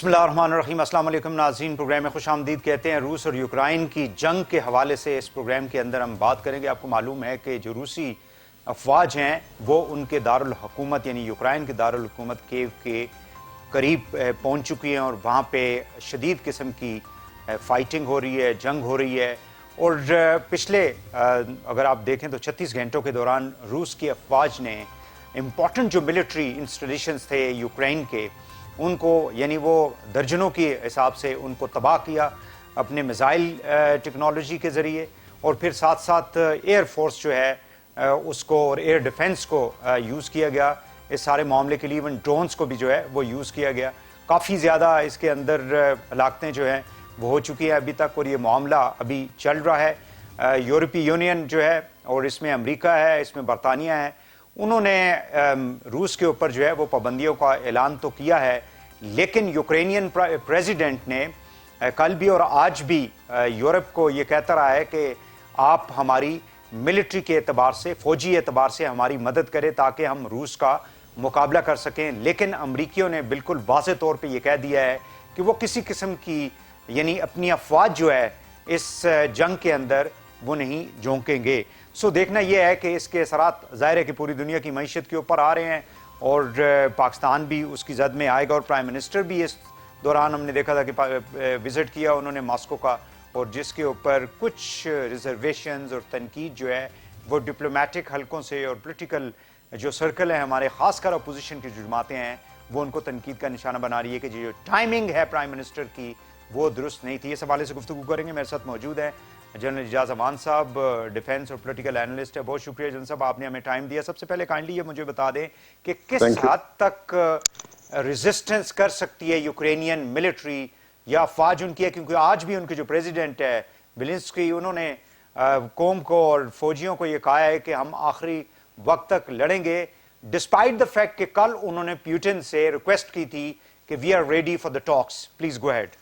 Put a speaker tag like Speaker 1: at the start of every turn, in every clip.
Speaker 1: بسم اللہ الرحمن الرحیم۔ السلام علیکم ناظرین، پروگرام میں خوش آمدید کہتے ہیں۔ روس اور یوکرائن کی جنگ کے حوالے سے اس پروگرام کے اندر ہم بات کریں گے۔ آپ کو معلوم ہے کہ جو روسی افواج ہیں وہ ان کے دارالحکومت یعنی یوکرائن کے دارالحکومت کیو کے قریب پہنچ چکی ہیں اور وہاں پہ شدید قسم کی فائٹنگ ہو رہی ہے، جنگ ہو رہی ہے۔ اور پچھلے اگر آپ دیکھیں تو 36 گھنٹوں کے دوران روس کی افواج نے امپورٹنٹ جو ملٹری انسٹالیشنز تھے یوکرائن کے، ان کو یعنی وہ درجنوں کے حساب سے ان کو تباہ کیا اپنے میزائل ٹیکنالوجی کے ذریعے، اور پھر ساتھ ساتھ ایئر فورس جو ہے اس کو اور ایئر ڈیفنس کو یوز کیا گیا اس سارے معاملے کے لیے۔ ایون ڈرونز کو بھی جو ہے وہ یوز کیا گیا۔ کافی زیادہ اس کے اندر ہلاکتیں جو ہیں وہ ہو چکی ہیں ابھی تک، اور یہ معاملہ ابھی چل رہا ہے۔ یورپی یونین جو ہے اور اس میں امریکہ ہے، اس میں برطانیہ ہے، انہوں نے روس کے اوپر جو ہے وہ پابندیوں کا اعلان تو کیا ہے، لیکن یوکرینین پریزیڈنٹ نے کل بھی اور آج بھی یورپ کو یہ کہتا رہا ہے کہ آپ ہماری ملٹری کے اعتبار سے، فوجی اعتبار سے ہماری مدد کریں تاکہ ہم روس کا مقابلہ کر سکیں۔ لیکن امریکیوں نے بالکل واضح طور پہ یہ کہہ دیا ہے کہ وہ کسی قسم کی یعنی اپنی افواج جو ہے اس جنگ کے اندر وہ نہیں جھونکیں گے۔ سو دیکھنا یہ ہے کہ اس کے اثرات ظاہر ہے کہ پوری دنیا کی معیشت کے اوپر آ رہے ہیں، اور پاکستان بھی اس کی زد میں آئے گا، اور پرائم منسٹر بھی اس دوران ہم نے دیکھا تھا کہ وزٹ کیا انہوں نے ماسکو کا، اور جس کے اوپر کچھ ریزرویشنز اور تنقید جو ہے وہ ڈپلومیٹک حلقوں سے اور پولیٹیکل جو سرکل ہیں ہمارے، خاص کر اپوزیشن کی جو جماعتیں ہیں، وہ ان کو تنقید کا نشانہ بنا رہی ہے کہ جو ٹائمنگ ہے پرائم منسٹر کی وہ درست نہیں تھی۔ اس حوالے سے گفتگو کریں گے۔ میرے ساتھ موجود ہیں جنرل اعجاز امان صاحب، ڈیفنس اور پولیٹیکل اینالسٹ ہے۔ بہت شکریہ جنرل صاحب، آپ نے ہمیں ٹائم دیا۔ سب سے پہلے کائنڈلی یہ مجھے بتا دیں کہ کس حد تک ریزسٹنس کر سکتی ہے یوکرینین ملٹری یا افواج ان کی ہے، کیونکہ آج بھی ان کے جو پریزیڈنٹ ہے بیلنسکی، انہوں نے قوم کو اور فوجیوں کو یہ کہا ہے کہ ہم آخری وقت تک لڑیں گے، ڈسپائٹ دا فیکٹ کہ کل انہوں نے پیوٹن سے ریکویسٹ کی تھی کہ we are ready for the talks. Please go ahead.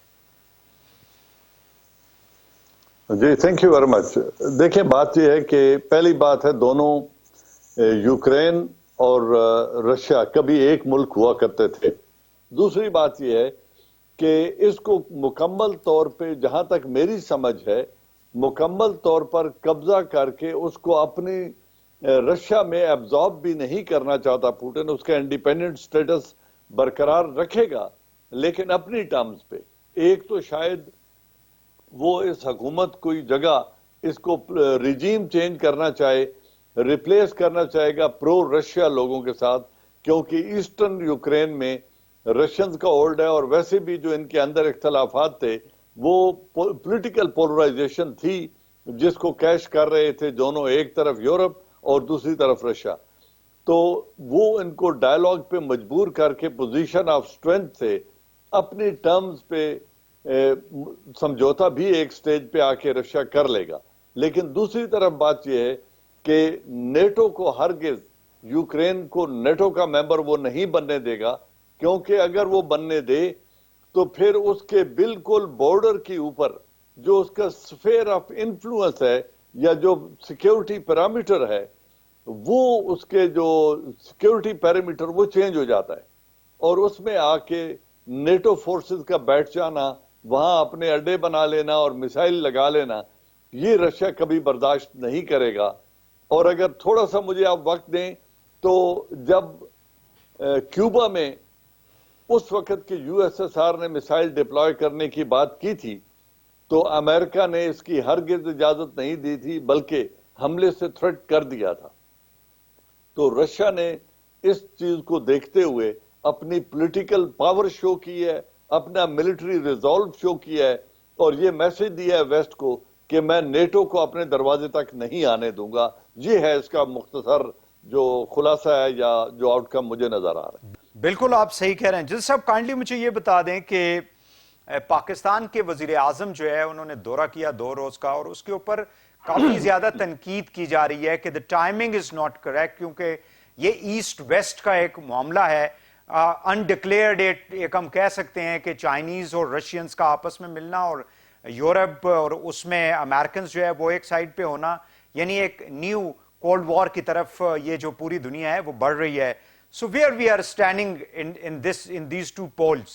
Speaker 2: جی تھینک یو ویری مچ۔ دیکھیں، بات یہ ہے کہ پہلی بات ہے دونوں یوکرین اور رشیا کبھی ایک ملک ہوا کرتے تھے۔ دوسری بات یہ ہے کہ اس کو مکمل طور پہ، جہاں تک میری سمجھ ہے، مکمل طور پر قبضہ کر کے اس کو اپنی رشیا میں ایبزارب بھی نہیں کرنا چاہتا پوٹن۔ اس کا انڈیپینڈنٹ سٹیٹس برقرار رکھے گا، لیکن اپنی ٹرمز پہ۔ ایک تو شاید وہ اس حکومت کوئی جگہ اس کو ریجیم چینج کرنا چاہے، ریپلیس کرنا چاہے گا پرو رشیا لوگوں کے ساتھ، کیونکہ ایسٹرن یوکرین میں رشینز کا ہولڈ ہے، اور ویسے بھی جو ان کے اندر اختلافات تھے وہ پولیٹیکل پولرائزیشن تھی جس کو کیش کر رہے تھے دونوں، ایک طرف یورپ اور دوسری طرف رشیا۔ تو وہ ان کو ڈائیلاگ پہ مجبور کر کے پوزیشن آف سٹرینتھ سے اپنی ٹرمز پہ سمجھوتا بھی ایک سٹیج پہ آ کے رشیا کر لے گا۔ لیکن دوسری طرف بات یہ ہے کہ نیٹو کو ہرگز یوکرین کو نیٹو کا ممبر وہ نہیں بننے دے گا، کیونکہ اگر وہ بننے دے تو پھر اس کے بالکل بارڈر کے اوپر جو اس کا سفیر آف انفلوئنس ہے یا جو سیکیورٹی پیرامیٹر ہے، وہ اس کے جو سیکیورٹی پیرامیٹر وہ چینج ہو جاتا ہے، اور اس میں آ کے نیٹو فورسز کا بیٹھ جانا، وہاں اپنے اڈے بنا لینا اور میسائل لگا لینا، یہ رشیا کبھی برداشت نہیں کرے گا۔ اور اگر تھوڑا سا مجھے آپ وقت دیں تو جب کیوبا میں اس وقت کے یو ایس ایس آر نے میسائل ڈپلوائے کرنے کی بات کی تھی تو امریکہ نے اس کی ہرگز اجازت نہیں دی تھی، بلکہ حملے سے تھریٹ کر دیا تھا۔ تو رشیا نے اس چیز کو دیکھتے ہوئے اپنی پولیٹیکل پاور شو کی ہے، اپنا ملٹری ریزالو شو کیا ہے، اور یہ میسج دیا ہے ویسٹ کو کہ میں نیٹو کو اپنے دروازے تک نہیں آنے دوں گا۔ یہ ہے اس کا مختصر جو خلاصہ ہے یا جو آؤٹ کم مجھے نظر آ رہا ہے۔
Speaker 1: بالکل آپ صحیح کہہ رہے ہیں۔ جس صاحب کائنڈلی مجھے یہ بتا دیں کہ پاکستان کے وزیر اعظم جو ہے انہوں نے دورہ کیا 2 روز کا، اور اس کے اوپر کافی زیادہ تنقید کی جا رہی ہے کہ the timing is not correct، کیونکہ یہ ایسٹ ویسٹ کا ایک معاملہ ہے، انڈکلیئرڈ، ایک ہم کہہ سکتے ہیں کہ چائنیز اور رشینز کا آپس میں ملنا، اور یورپ اور اس میں امریکنز جو ہے وہ ایک سائڈ پہ ہونا، یعنی ایک نیو کولڈ وار کی طرف یہ جو پوری دنیا ہے وہ بڑھ رہی ہے۔ So where we are standing in these two poles?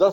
Speaker 2: 10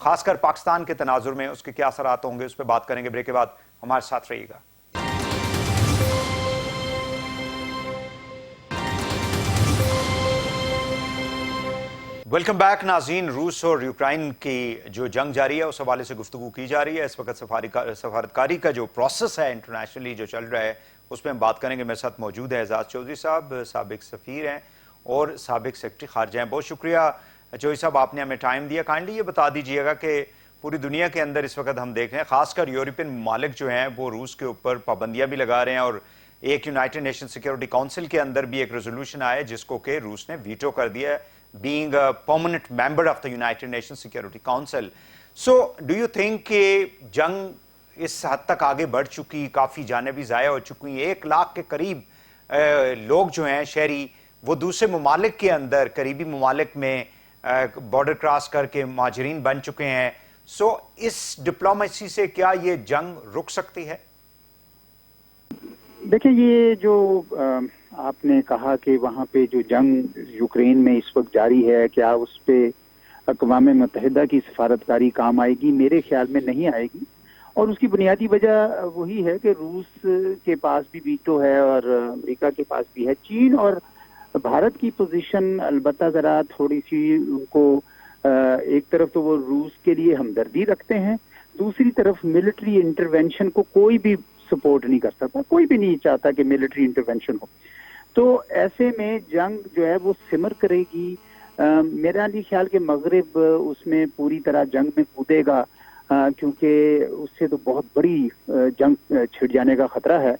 Speaker 1: خاص کر پاکستان کے تناظر میں اس کے کیا اثرات ہوں گے، اس پہ بات کریں گے۔ بریک کے بعد ہمارے ساتھ رہیے گا۔ ویلکم بیک ناظرین، روس اور یوکرائن کی جو جنگ جاری ہے اس حوالے سے گفتگو کی جا رہی ہے۔ اس وقت سفارتکاری کا جو پروسیس ہے انٹرنیشنلی جو چل رہا ہے اس پہ ہم بات کریں گے۔ میرے ساتھ موجود ہے اعزاز چودھری صاحب، سابق سفیر ہیں اور سابق سیکرٹری خارجہ ہیں۔ بہت شکریہ چودھری صاحب، آپ نے ہمیں ٹائم دیا۔ کائنڈلی یہ بتا دیجیے گا کہ پوری دنیا کے اندر اس وقت ہم دیکھ رہے ہیں خاص کر یورپین ممالک جو ہیں وہ روس کے اوپر پابندیاں بھی لگا رہے ہیں، اور ایک یونائٹڈ نیشن سیکیورٹی کاؤنسل کے اندر بھی ایک ریزولوشن آیا ہے جس کو کہ روس نے ویٹو کر دیا ہے، being a permanent member of the United Nations Security Council. So, do you think کہ جنگ اس حد تک آگے بڑھ چکی، کافی جانیں بھی ضائع ہو چکی ہیں، 1 لاکھ کے قریب لوگ جو ہیں شہری وہ دوسرے ممالک کے اندر، قریبی ممالک میں بارڈر کراس کر کے مہاجرین بن چکے ہیں، سو اس ڈپلومیسی سے کیا یہ جنگ رک سکتی ہے؟
Speaker 3: دیکھیں، یہ جو آپ نے کہا کہ وہاں پہ جو جنگ یوکرین میں اس وقت جاری ہے، کیا اس پہ اقوام متحدہ کی سفارتکاری کام آئے گی؟ میرے خیال میں نہیں آئے گی، اور اس کی بنیادی وجہ وہی ہے کہ روس کے پاس بھی ویٹو ہے اور امریکہ کے پاس بھی ہے۔ چین اور بھارت کی پوزیشن البتہ ذرا تھوڑی سی ان کو ایک طرف تو وہ روس کے لیے ہمدردی رکھتے ہیں، دوسری طرف ملٹری انٹرونشن کو کوئی بھی سپورٹ نہیں کر سکتا، کوئی بھی نہیں چاہتا کہ ملٹری انٹرونشن ہو۔ تو ایسے میں جنگ جو ہے وہ سمر کرے گی۔ میرا نہیں خیال کہ مغرب اس میں پوری طرح جنگ میں کودے گا، کیونکہ اس سے تو بہت بڑی جنگ چھڑ جانے کا خطرہ ہے۔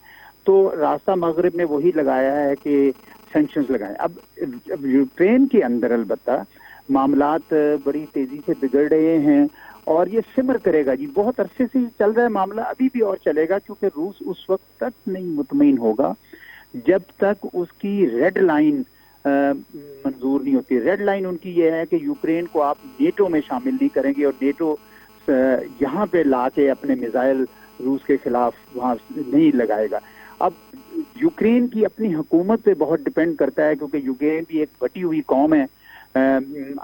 Speaker 3: تو راستہ مغرب نے وہی لگایا ہے کہ سینکشنز لگائیں۔ اب یوکرین کے اندر البتہ معاملات بڑی تیزی سے بگڑ رہے ہیں اور یہ سمر کرے گا جی، بہت عرصے سے چل رہا ہے معاملہ، ابھی بھی اور چلے گا، کیونکہ روس اس وقت تک نہیں مطمئن ہوگا جب تک اس کی ریڈ لائن منظور نہیں ہوتی۔ ریڈ لائن ان کی یہ ہے کہ یوکرین کو آپ نیٹو میں شامل نہیں کریں گے، اور نیٹو یہاں پہ لا کے اپنے میزائل روس کے خلاف وہاں نہیں لگائے گا۔ اب یوکرین کی اپنی حکومت پہ بہت ڈپینڈ کرتا ہے، کیونکہ یوکرین بھی ایک بٹی ہوئی قوم ہے،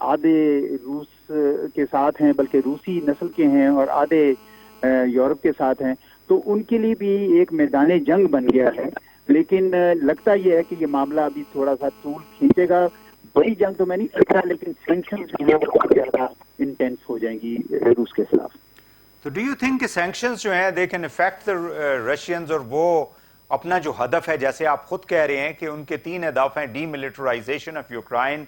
Speaker 3: آدھے روس کے ساتھ ہیں بلکہ روسی نسل کے ہیں اور آدھے یورپ کے ساتھ ہیں، تو ان کے لیے بھی ایک میدان جنگ بن گیا ہے۔ لیکن لگتا یہ ہے کہ یہ معاملہ ابھی تھوڑا سا طول کھینچے گا۔ بڑی جنگ تو میں نہیں سمجھ رہا، لیکن سینکشنز جو ہے وہ زیادہ انٹینس ہو جائیں گی روس کے خلاف۔
Speaker 1: تو ڈو یو تھنک کہ سینکشنز جو ہیں دے کین افیکٹ رشینز، اور وہ اپنا جو ہدف ہے جیسے آپ خود کہہ رہے ہیں کہ ان کے 3 اہداف ہیں، ڈی ملٹرائزیشن آف یوکرائن،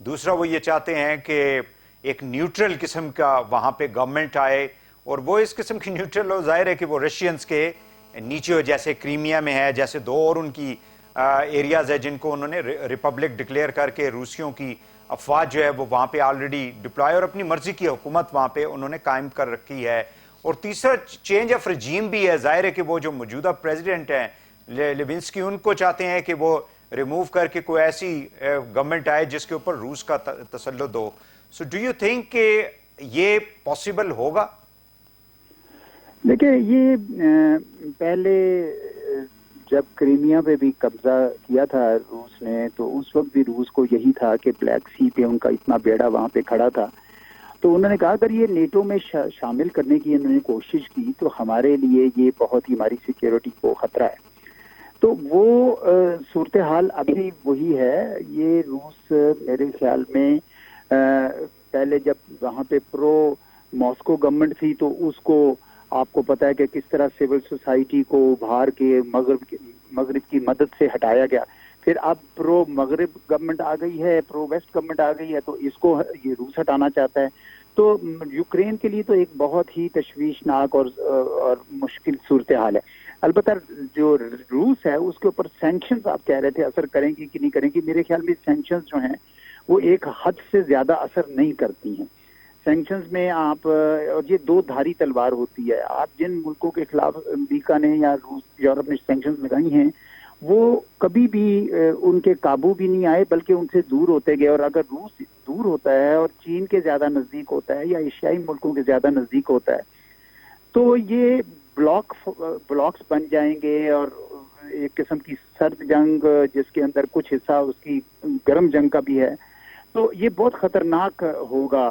Speaker 1: دوسرا وہ یہ چاہتے ہیں کہ ایک نیوٹرل قسم کا وہاں پہ گورنمنٹ آئے، اور وہ اس قسم کی نیوٹرل ہو، ظاہر ہے کہ وہ رشینز کے نیچے ہو، جیسے کریمیا میں ہے، جیسے 2 اور ان کی ایریاز ہے جن کو انہوں نے ریپبلک ڈکلیئر کر کے روسیوں کی افواج جو ہے وہ وہاں پہ آلریڈی ڈپلائے اور اپنی مرضی کی حکومت وہاں پہ انہوں نے قائم کر رکھی ہے، اور تیسرا چینج آف رجیم بھی ہے۔ ظاہر ہے کہ وہ جو موجودہ پریزیڈنٹ ہیں لیونسکی، ان کو چاہتے ہیں کہ وہ ریموو کر کے کوئی ایسی گورنمنٹ آئے جس کے اوپر روس کا تسلط ہو۔ سو ڈو یو تھنک کہ یہ پاسبل ہوگا؟
Speaker 3: دیکھیں، یہ پہلے جب کریمیا پہ بھی قبضہ کیا تھا روس نے، تو اس وقت بھی روس کو یہی تھا کہ بلیک سی پہ ان کا اتنا بیڑا وہاں پہ کھڑا تھا، تو انہوں نے کہا اگر یہ نیٹو میں شامل کرنے کی انہوں نے کوشش کی تو ہمارے لیے یہ بہت ہی ہماری سیکیورٹی کو خطرہ ہے۔ تو وہ صورتحال ابھی وہی ہے۔ یہ روس میرے خیال میں پہلے جب وہاں پہ پرو ماسکو گورنمنٹ تھی تو اس کو آپ کو پتا ہے کہ کس طرح سول سوسائٹی کو ابھار کے مغرب کی مدد سے ہٹایا گیا، پھر اب پرو مغرب گورنمنٹ آ گئی ہے، پرو ویسٹ گورنمنٹ آ گئی ہے، تو اس کو یہ روس ہٹانا چاہتا ہے۔ تو یوکرین کے لیے تو ایک بہت ہی تشویشناک اور مشکل صورتحال ہے۔ البتہ جو روس ہے اس کے اوپر سینکشنز آپ کہہ رہے تھے اثر کریں گی کہ نہیں کریں گی، میرے خیال میں سینکشنز جو ہیں وہ ایک حد سے زیادہ اثر نہیں کرتی ہیں۔ سینکشنز میں آپ، اور یہ 2 دھاری تلوار ہوتی ہے، آپ جن ملکوں کے خلاف امریکہ نے یا روس یورپ نے سینکشنز لگائی ہیں وہ کبھی بھی ان کے قابو بھی نہیں آئے بلکہ ان سے دور ہوتے گئے، اور اگر روس دور ہوتا ہے اور چین کے زیادہ نزدیک ہوتا ہے یا ایشیائی ملکوں کے زیادہ نزدیک ہوتا ہے تو یہ بلاکس بن جائیں گے، اور ایک قسم کی سرد جنگ جس کے اندر کچھ حصہ اس کی گرم جنگ کا بھی ہے، تو یہ بہت خطرناک ہوگا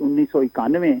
Speaker 3: 1991,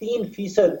Speaker 4: 3%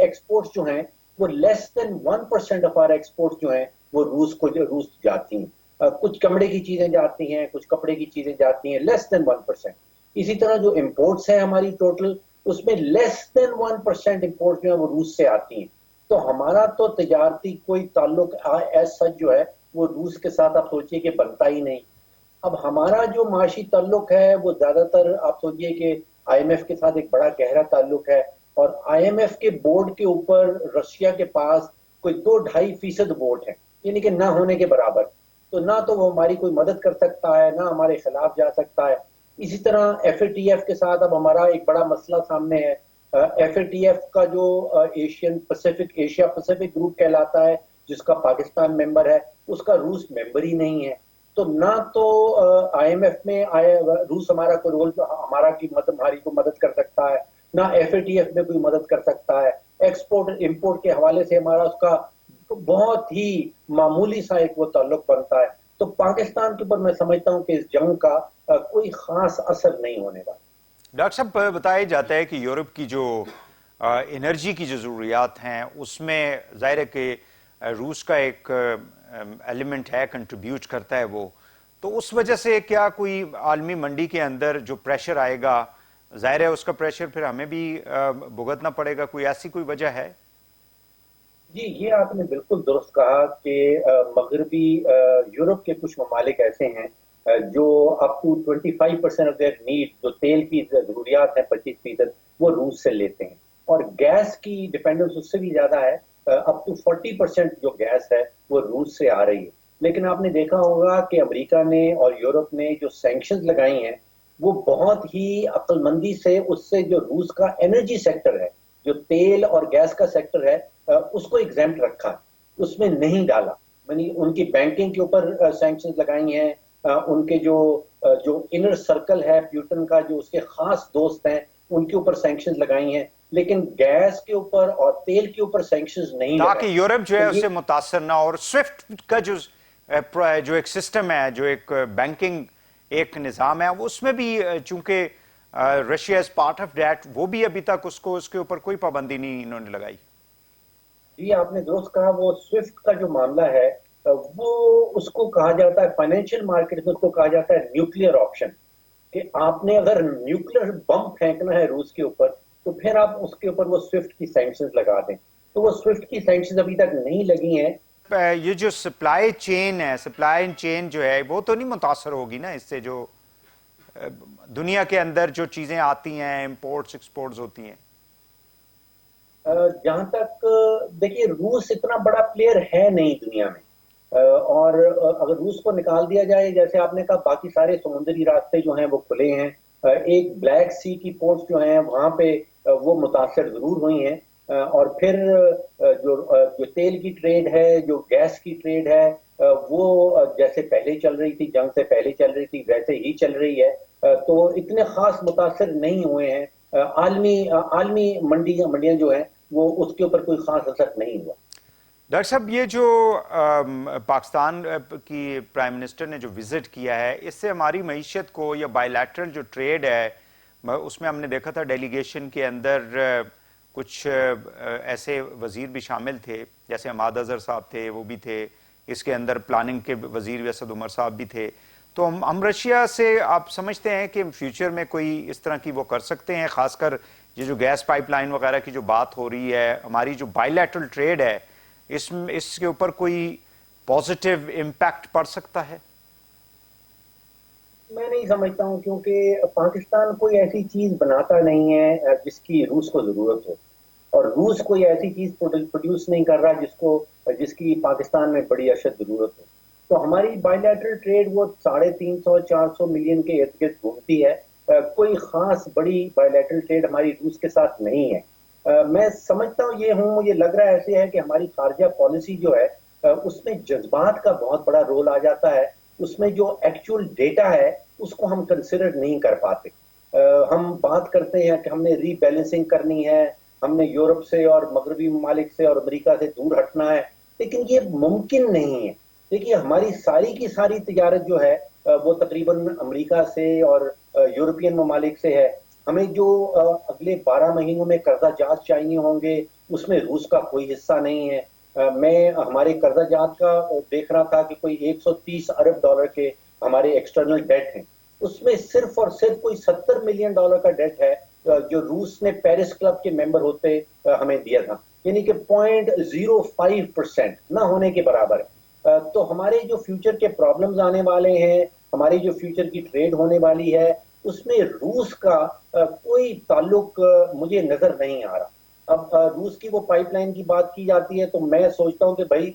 Speaker 4: ایکسپورٹس جو ہیں وہ لیس دین 1% آف آر ایکسپورٹ جو ہیں وہ روس جاتی ہیں. کچھ چمڑے کی چیزیں جاتی ہیں, کچھ کپڑے کی چیزیں جاتی ہیں, لیس دین 1%. اسی طرح جو امپورٹس ہیں ہماری ٹوٹل, اس میں لیس دین 1% امپورٹ جو ہے وہ روس سے آتی ہیں. تو ہمارا تو تجارتی کوئی تعلق ایز سچ جو ہے وہ روس کے ساتھ آپ سوچئے کہ بنتا ہی نہیں. اب ہمارا جو معاشی تعلق ہے وہ زیادہ تر آپ سوچئے کہ آئی ایم ایف کے ساتھ ایک بڑا گہرا تعلق ہے, اور آئی ایم ایف کے بورڈ کے اوپر رشیا کے پاس کوئی 2-2.5% ووٹ ہے, یعنی کہ نہ ہونے کے برابر. تو نہ تو وہ ہماری کوئی مدد کر سکتا ہے, نہ ہمارے خلاف جا سکتا ہے. اسی طرح ایف اے ٹی ایف کے ساتھ اب ہمارا ایک بڑا مسئلہ سامنے ہے. ایف اے ٹی ایف کا جو ایشیا پیسفک گروپ کہلاتا ہے, جس کا پاکستان ممبر ہے, اس کا روس ممبر ہی نہیں ہے. تو نہ تو آئی ایم ایف میں روس ہمارا کوئی رول ہماری کو مدد کر سکتا ہے, نہ ایف اے ٹی ایف میں کوئی مدد کر سکتا ہے. ایکسپورٹ امپورٹ کے حوالے سے ہمارا اس کا بہت ہی معمولی سا ایک وہ تعلق بنتا ہے. تو پاکستان کے اوپر میں سمجھتا ہوں کہ اس جنگ کا کوئی خاص اثر نہیں ہونے والا.
Speaker 1: ڈاکٹر صاحب بتایا جاتا ہے کہ یورپ کی جو انرجی کی جو ضروریات ہیں اس میں ظاہر ہے کہ روس کا ایک ایلیمنٹ ہے, کنٹریبیوٹ کرتا ہے وہ, تو اس وجہ سے کیا کوئی عالمی منڈی کے اندر جو پریشر آئے گا, ظاہر ہے اس کا پریشر پھر ہمیں بھی بھگتنا پڑے گا, کوئی ایسی کوئی وجہ ہے؟
Speaker 4: جی, یہ آپ نے بالکل درست کہا کہ مغربی یورپ کے کچھ ممالک ایسے ہیں جو up to 25% of their need, جو تیل کی ضروریات ہیں 25%, وہ روس سے لیتے ہیں. اور گیس کی ڈیپینڈنس اس سے بھی زیادہ ہے, اپ ٹو 40% جو گیس ہے وہ روس سے آ رہی ہے. لیکن آپ نے دیکھا ہوگا کہ امریکہ نے اور یورپ نے جو سینکشنز لگائی ہیں وہ بہت ہی عقل مندی سے, اس سے جو روس کا انرجی سیکٹر ہے, جو تیل اور گیس کا سیکٹر ہے, اس کو ایگزیمپٹ رکھا, اس میں نہیں ڈالا. یعنی ان کی بینکنگ کے اوپر سینکشنز لگائی ہیں, ان کے جو انر سرکل ہے پیوٹن کا, جو اس کے خاص دوست ہیں, ان کے اوپر سینکشنز لگائی ہیں, لیکن گیس کے اوپر اور تیل کے اوپر سینکشنز نہیں لگائے.
Speaker 1: تاکہ یورپ جو ہے اس سے متاثر نہ. اور سوئفٹ کا جو ایک سسٹم ہے, جو ایک بینکنگ ایک نظام ہے, اس میں بھی چونکہ Russia is part of that, وہ بھی ابھی تک اس کے اوپر کوئی پابندی نہیں انہوں نے لگائی.
Speaker 4: جی, آپ نے درست کہا. وہ سوئفٹ کا جو معاملہ ہے وہ اس کو کہا جاتا ہے فائنینشیل مارکیٹ میں, اس کو کہا جاتا ہے نیوکلیئر آپشن, کہ آپ نے اگر نیوکلیئر بم پھینکنا ہے روس کے اوپر تو پھر آپ اس کے اوپر وہ سوئفٹ کی سینکشنز لگا دیں. تو وہ سوئفٹ کی سینکشنز ابھی تک نہیں لگی ہیں.
Speaker 1: یہ جو سپلائی چین ہے, سپلائی چین جو ہے وہ تو نہیں متاثر ہوگی نا اس سے, جو دنیا کے اندر جو چیزیں آتی ہیں, امپورٹس ایکسپورٹس ہوتی ہیں؟
Speaker 4: جہاں تک دیکھیے, روس اتنا بڑا پلیئر ہے نہیں دنیا میں, اور اگر روس کو نکال دیا جائے, جیسے آپ نے کہا, باقی سارے سمندری راستے جو ہیں وہ کھلے ہیں. ایک بلیک سی کی پورٹس جو ہیں وہاں پہ وہ متاثر ضرور ہوئی ہیں, اور پھر جو تیل کی ٹریڈ ہے, جو گیس کی ٹریڈ ہے, وہ جیسے پہلے چل رہی تھی, جنگ سے پہلے چل رہی تھی, ویسے ہی چل رہی ہے. تو اتنے خاص متاثر نہیں ہوئے ہیں. عالمی منڈیاں جو ہیں وہ اس کے اوپر کوئی خاص اثر نہیں ہوا.
Speaker 1: ڈاکٹر صاحب, یہ جو پاکستان کی پرائم منسٹر نے جو وزٹ کیا ہے, اس سے ہماری معیشت کو, یا بائی لیٹرل جو ٹریڈ ہے اس میں ہم نے دیکھا تھا ڈیلیگیشن کے اندر کچھ ایسے وزیر بھی شامل تھے, جیسے عماد اظہر صاحب تھے, وہ بھی تھے, اس کے اندر پلاننگ کے وزیر اسد عمر صاحب بھی تھے. تو ہم رشیا سے آپ سمجھتے ہیں کہ فیوچر میں کوئی اس طرح کی وہ کر سکتے ہیں, خاص کر یہ جو گیس پائپ لائن وغیرہ کی جو بات ہو رہی ہے, ہماری جو بائی لیٹرل ٹریڈ ہے, اس کے اوپر کوئی پازیٹیو امپیکٹ پڑ سکتا ہے؟
Speaker 4: میں نہیں سمجھتا ہوں, کیونکہ پاکستان کوئی ایسی چیز بناتا نہیں ہے جس کی روس کو ضرورت ہو, اور روس کوئی ایسی چیز پروڈیوس نہیں کر رہا جس کی پاکستان میں بڑی اشد ضرورت ہو. تو ہماری بائی لیٹرل ٹریڈ وہ 350-400 ملین کے ارد گرد گھومتی ہے. کوئی خاص بڑی بائی لیٹرل ٹریڈ ہماری روس کے ساتھ نہیں ہے. میں سمجھتا ہوں مجھے لگ رہا ہے ایسے ہے کہ ہماری خارجہ پالیسی جو ہے اس میں جذبات کا بہت بڑا رول آ جاتا ہے. اس میں جو ایکچوئل ڈیٹا ہے اس کو ہم کنسیڈر نہیں کر پاتے. ہم بات کرتے ہیں کہ ہم نے ری بیلنسنگ کرنی ہے, ہم نے یورپ سے اور مغربی ممالک سے اور امریکہ سے دور ہٹنا ہے, لیکن یہ ممکن نہیں ہے. دیکھیے, ہماری ساری کی ساری تجارت جو ہے وہ تقریباً امریکہ سے اور یورپین ممالک سے ہے. ہمیں جو اگلے 12 مہینوں میں قرضہ جات چاہیے ہوں گے اس میں روس کا کوئی حصہ نہیں ہے۔ میں ہمارے قرضہ جات کا دیکھ رہا تھا کہ کوئی 130 ارب ڈالر کے ہمارے ایکسٹرنل ڈیٹ ہیں، اس میں صرف اور صرف کوئی 70 ملین ڈالر کا ڈیٹ ہے جو روس نے پیرس کلب کے ممبر ہوتے ہمیں دیا تھا، یعنی کہ 0.05% نہ ہونے کے برابر ہے۔ تو ہمارے جو فیوچر کے پرابلمز آنے والے ہیں، ہماری جو فیوچر کی ٹریڈ ہونے والی ہے، اس میں روس کا کوئی تعلق مجھے نظر نہیں آ رہا۔ اب روس کی وہ پائپ لائن کی بات کی جاتی ہے تو میں سوچتا ہوں کہ بھائی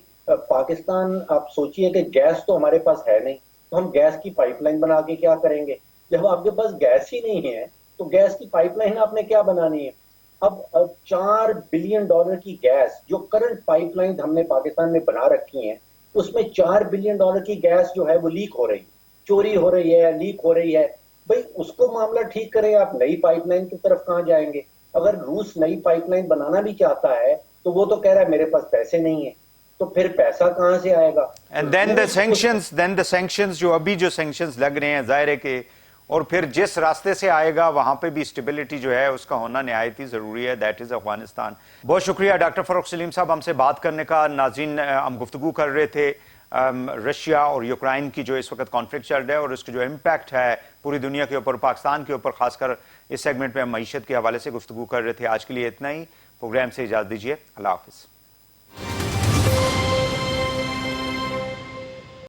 Speaker 4: پاکستان، آپ سوچئے کہ گیس تو ہمارے پاس ہے نہیں، تو ہم گیس کی پائپ لائن بنا کے کیا کریں گے؟ جب آپ کے پاس گیس ہی نہیں ہے تو گیس کی پائپ لائن آپ نے کیا بنانی ہے؟ اب 4 بلین ڈالر کی گیس جو کرنٹ پائپ لائن ہم نے پاکستان میں بنا رکھی ہیں، اس میں 4 بلین ڈالر کی گیس جو ہے وہ لیک ہو رہی ہے، چوری ہو رہی ہے، لیک ہو رہی ہے۔ بھئی اس کو معاملہ ٹھیک کریں، آپ نئی پائپ لائن کی طرف کہاں جائیں گے؟ اگر روس نئی پائپ لائن بنانا بھی چاہتا ہے تو وہ تو کہہ رہا ہے میرے پاس پیسے نہیں ہیں، تو پھر پیسہ کہاں سے آئے گا؟
Speaker 1: اینڈ دین دا سینکشنز جو ابھی جو سینکشنز لگ رہے ہیں، ظاہر ہے کہ اور پھر جس راستے سے آئے گا وہاں پہ بھی اسٹیبلٹی جو ہے اس کا ہونا نہایت ہی ضروری ہے، دیٹ از افغانستان۔ بہت شکریہ ڈاکٹر فروخ سلیم صاحب ہم سے بات کرنے کا۔ ناظرین، ہم گفتگو کر رہے تھے رشیا اور یوکرائن کی جو اس وقت کانفلکٹ چل رہا ہے اور اس کا جو امپیکٹ ہے پوری دنیا کے اوپر، پاکستان کے اوپر خاص کر اس سیگمنٹ میں ہم معیشت کے حوالے سے گفتگو کر رہے تھے۔ آج کے لیے اتنا ہی، پروگرام سے اجازت دیجیے، اللہ حافظ۔